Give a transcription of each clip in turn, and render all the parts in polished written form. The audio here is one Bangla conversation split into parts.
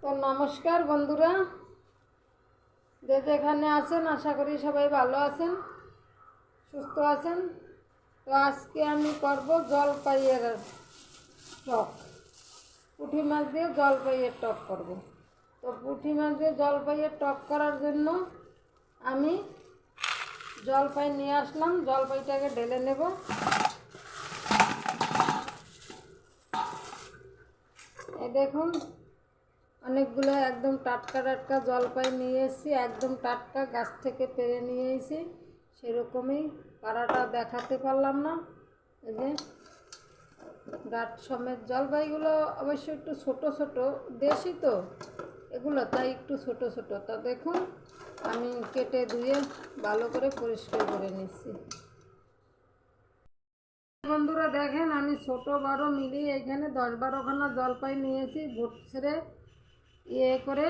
তো নমস্কার বন্ধুরা, যে যেখানে আছেন আশা করি সবাই ভালো আছেন, সুস্থ আছেন। তো আজকে আমি করব জলপাইয়ের টক। পুঁটি মাছ দিয়ে জলপাইয়ের টক করব। তো পুঁটি মাছ দিয়ে জলপাইয়ের টক করার জন্য আমি জলপাই নিয়ে আসলাম। জলপাইটাকে ঢেলে নেব। এই দেখুন, অনেকগুলো একদম টাটকা টাটকা জলপাই নিয়ে এসেছি, একদম টাটকা গাছ থেকে পেরে নিয়ে এসেছি। সেরকমই পাড়াটা দেখাতে পারলাম না। এই যে ডাট সমেত জলপাইগুলো অবশ্য একটু ছোট ছোট, দেশি তো এগুলো, তাই একটু ছোট ছোট। তা দেখুন, আমি কেটে ধুয়ে ভালো করে পরিষ্কার করে নিচ্ছি। বন্ধুরা দেখেন, আমি ছোট বড় মিলিয়ে এখানে 10-12খানা জলপাই নিয়েছি, বোট ছেড়ে করে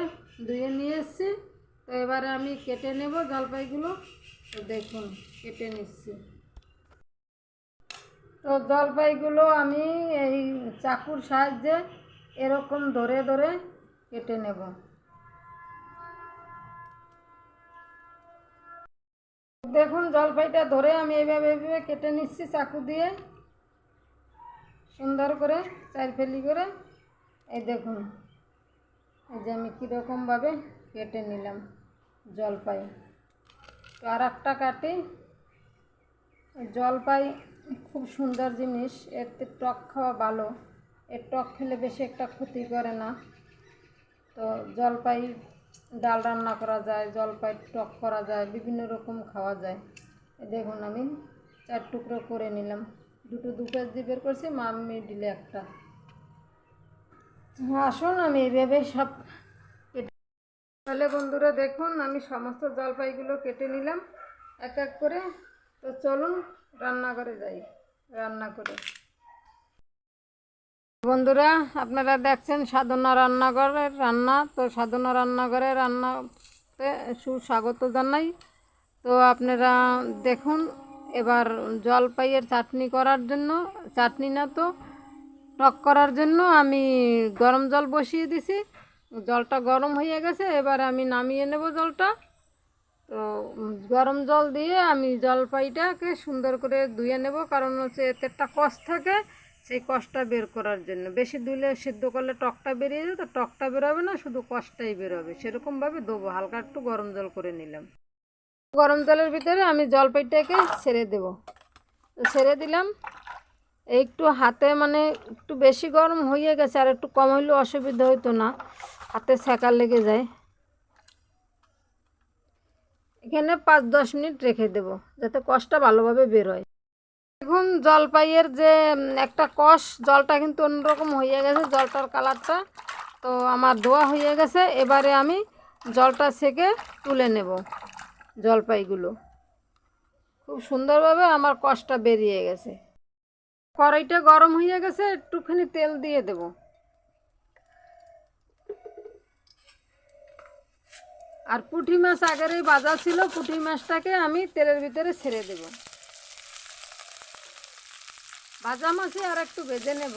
ধুয়ে নিয়ে এসেছি। তো এবারে আমি কেটে নেব জলপাইগুলো। তো দেখুন, কেটে নিচ্ছি। তো জলপাইগুলো আমি এই চাকুর সাহায্যে এরকম ধরে ধরে কেটে নেব। দেখুন, জলপাইটা ধরে আমি এইভাবে এইভাবে কেটে নিচ্ছি চাকু দিয়ে, সুন্দর করে চারফেলি করে। এই দেখুন, এই যে আমি কীরকমভাবে কেটে নিলাম জলপাই। তো আর একটা কাটি। জলপাই খুব সুন্দর জিনিস, এতে টক খাওয়া ভালো। এর টক খেলে বেশি একটা ক্ষতি করে না। তো জলপাই ডাল রান্না করা যায়, জলপাই টক করা যায়, বিভিন্ন রকম খাওয়া যায়। দেখুন, আমি 4 টুকরো করে নিলাম। দুটো দুপাশ দিয়ে বের করছি, মাম্মি দিলে একটা। আসুন আমি এইভাবে সব কেটে। তাহলে বন্ধুরা দেখুন, আমি সমস্ত জলপাইগুলো কেটে নিলাম এক এক করে। তো চলুন রান্নাঘরে যাই, রান্না করে। বন্ধুরা, আপনারা দেখছেন সাধনা রান্নাঘরের রান্না। তো সাধনা রান্নাঘরের রান্নাতে সুস্বাগত জানাই। তো আপনারা দেখুন, এবার জলপাইয়ের চাটনি করার জন্য, চাটনি না তো টক করার জন্য আমি গরম জল বসিয়ে দিছি। জলটা গরম হয়ে গেছে, এবার আমি নামিয়ে নেব জলটা। তো গরম জল দিয়ে আমি জলপাইটাকে সুন্দর করে ধুয়ে নেব, কারণ হচ্ছে এতে একটা কষ থাকে, সেই কষটা বের করার জন্য। বেশি ধুলে সিদ্ধ করলে টকটা বেরিয়ে যাবে, তো টকটা বেরোবে না, শুধু কষটাই বেরোবে। সেরকমভাবে দেবো, হালকা একটু গরম জল করে নিলাম। গরম জলের ভিতরে আমি জলপাইটাকে ছেড়ে দেব। তো ছেড়ে দিলাম। একটু হাতে মানে একটু বেশি গরম হয়ে গেছে, আর একটু কম হইলেও অসুবিধা হইতো না, হাতে সেকা লেগে যায়। এখানে 5-10 মিনিট রেখে দেব, যাতে কষটা ভালোভাবে বের হয়। দেখুন, জলপাইয়ের যে একটা কষ, জলটা কিন্তু অন্যরকম হয়ে গেছে, জলটার কালারটা। তো আমার ধোয়া হয়ে গেছে। এবারে আমি জলটা ছেঁকে তুলে নেব। জলপাইগুলো খুব সুন্দরভাবে আমার কষটা বেরিয়ে গেছে। কড়াইটা গরম হয়ে গেছে, একটুখানি তেল দিয়ে দেব। আর পুঁটি মাছ আগেরই ভাজা ছিল, পুঁটি মাছটাকে আমি তেলের ভিতরে ছেড়ে দেব। ভাজা মাছে আর একটু ভেজে নেব,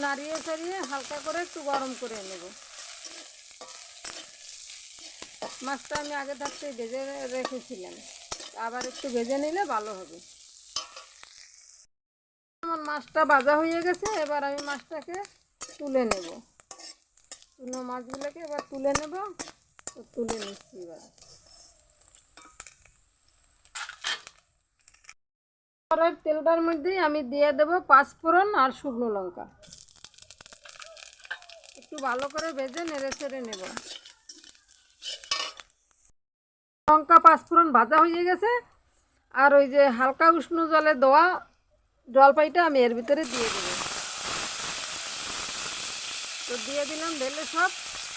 নাড়িয়ে চাড়িয়ে হালকা করে একটু গরম করে নেব। মাছটা আমি আগে থাকতে ভেজে রেখেছিলাম, আবার একটু ভেজে নিলে ভালো হবে। আমার মাছটা ভাজা হয়ে গেছে, এবার আমি মাছটাকে তুলে নেব। চুনো মাছগুলোকে এবার তুলে নেব। তো তুলে নিচ্ছি। এবার কড়াইয়ের তেলটার মধ্যেই আমি দিয়ে দেব 5 ফোড়ন আর শুকনো লঙ্কা। একটু ভালো করে ভেজে নেড়ে ছেড়ে নেব। লঙ্কা 5 ফোড়ন ভাজা হয়ে গেছে, আর ওই যে হালকা উষ্ণ জলে দেওয়া জলপাইটা আমি এর ভিতরে দিয়ে দেব। তো দিয়ে দিলাম ঢেলে সব।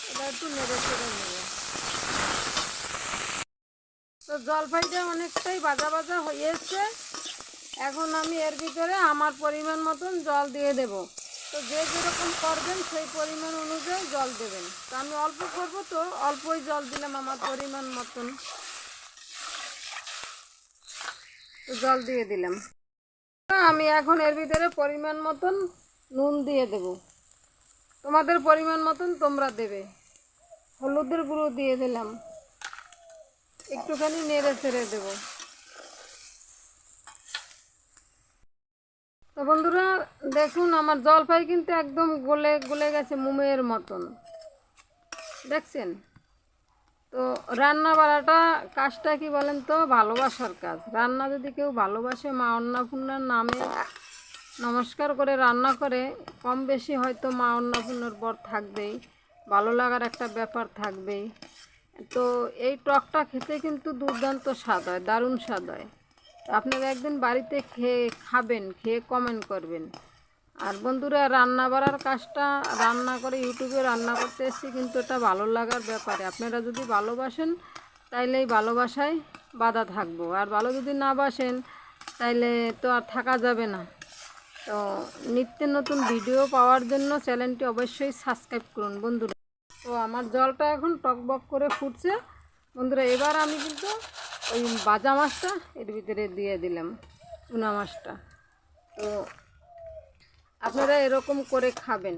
এটা একটু নেড়ে ছেড়ে নেব। তো জলপাইটা অনেকটাই ভাজা ভাজা হয়ে এসছে। এখন আমি এর ভিতরে আমার পরিমাণ মতন জল দিয়ে দেব। তো যে যেরকম করবেন সেই পরিমাণ অনুযায়ী জল দেবেন। তো আমি অল্প করব, তো অল্পই জল দিলাম আমার পরিমাণ মতন। তো জল দিয়ে দিলাম। আমি এখন এর ভিতরে পরিমাণ মতন নুন দিয়ে দেব। তোমাদের পরিমাণ মতন তোমরা দেবে। হলুদের গুঁড়ো দিয়ে দিলাম, একটুখানি নেড়ে ছেড়ে দেবো। তো বন্ধুরা দেখুন, আমার জলপাই কিন্তু একদম গলে গলে গেছে মোমের মতন, দেখছেন? তো রান্না বাড়াটা কাজটা কি বলেন তো, ভালোবাসার কাজ। রান্না যদি কেউ ভালোবাসে, মা অন্নপূর্ণার নামে নমস্কার করে রান্না করে, কম বেশি হয়তো মা অন্নপূর্ণার বর থাকবেই, ভালো লাগার একটা ব্যাপার থাকবেই। তো এই টকটা খেতে কিন্তু দুর্দান্ত স্বাদ হয়, দারুণ স্বাদ হয়। আপনারা একদিন বাড়িতে খেয়ে খাবেন, খেয়ে কমেন্ট করবেন। আর বন্ধুরা, রান্না বাড়ার কাজটা রান্না করে ইউটিউবে রান্না করতে এসেছি, কিন্তু এটা ভালো লাগার ব্যাপারে। আপনারা যদি ভালোবাসেন তাইলে এই ভালোবাসায় বাধা থাকবো, আর ভালো যদি না বাসেন তাইলে তো আর থাকা যাবে না। তো নিত্য নতুন ভিডিও পাওয়ার জন্য চ্যানেলটি অবশ্যই সাবস্ক্রাইব করুন বন্ধুরা। তো আমার জলটা এখন টকবক করে ফুটছে বন্ধুরা। এবার আমি কিন্তু ওই ভাজা মাছটা এর ভিতরে দিয়ে দিলাম, চুনা মাছটা। তো আপনারা এরকম করে খাবেন,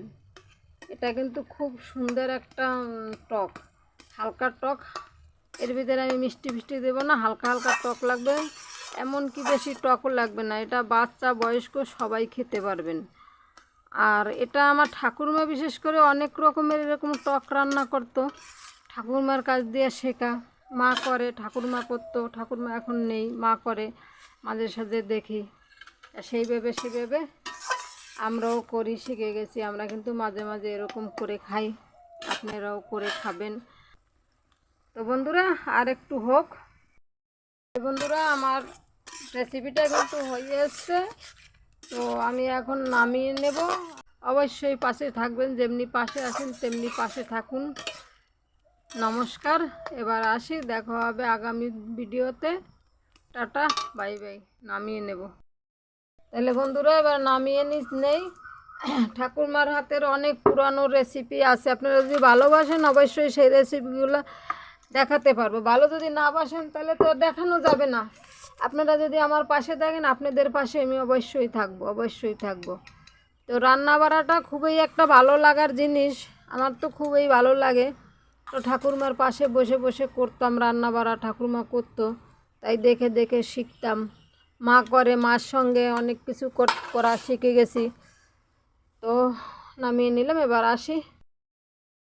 এটা কিন্তু খুব সুন্দর একটা টক, হালকা টক। এর ভিতরে আমি মিষ্টি ফিষ্টি দেবো না, হালকা হালকা টক লাগবে, এমনকি বেশি টকও লাগবে না। এটা বাচ্চা বয়স্ক সবাই খেতে পারবেন। আর এটা আমার ঠাকুরমা বিশেষ করে অনেক রকমের এরকম টক রান্না করতো, ঠাকুরমার কাছ দিয়ে শেখা। মা করে, ঠাকুরমা করতো, ঠাকুরমা এখন নেই, মা করে, মাঝে সাঝে দেখি। সেইভাবে আমরাও করি, শিখে গেছি। আমরা কিন্তু মাঝে মাঝে এরকম করে খাই, আপনারাও করে খাবেন। তো বন্ধুরা আর একটু হোক। বন্ধুরা আমার রেসিপিটা কিন্তু হয়ে এসছে, তো আমি এখন নামিয়ে নেব। অবশ্যই পাশে থাকবেন, যেমনি পাশে আছেন তেমনি পাশে থাকুন। নমস্কার, এবার আসি, দেখা হবে আগামী ভিডিওতে। Tata, bye bye. নামিয়ে নেব তাহলে বন্ধুরা, এবার নামিয়ে নেই। ঠাকুরমার হাতের অনেক পুরানো রেসিপি আছে, আপনারা যদি ভালোবাসেন অবশ্যই সেই রেসিপিগুলো দেখাতে পারবো। ভালো যদি না বাসেন তাহলে তো দেখানো যাবে না। আপনারা যদি আমার পাশে থাকেন, আপনাদের পাশে আমি অবশ্যই থাকবো, অবশ্যই থাকবো। তো রান্না বাড়াটা খুবই একটা ভালো লাগার জিনিস, আমার তো খুবই ভালো লাগে। তো ঠাকুরমার পাশে বসে বসে করতাম রান্না বাড়া, ঠাকুরমা করতো, তাই দেখে দেখে শিখতাম। মা করে, মার সঙ্গে অনেক কিছু করা শিখে গেছি। তো নামিয়ে নিলাম, এবার আসি।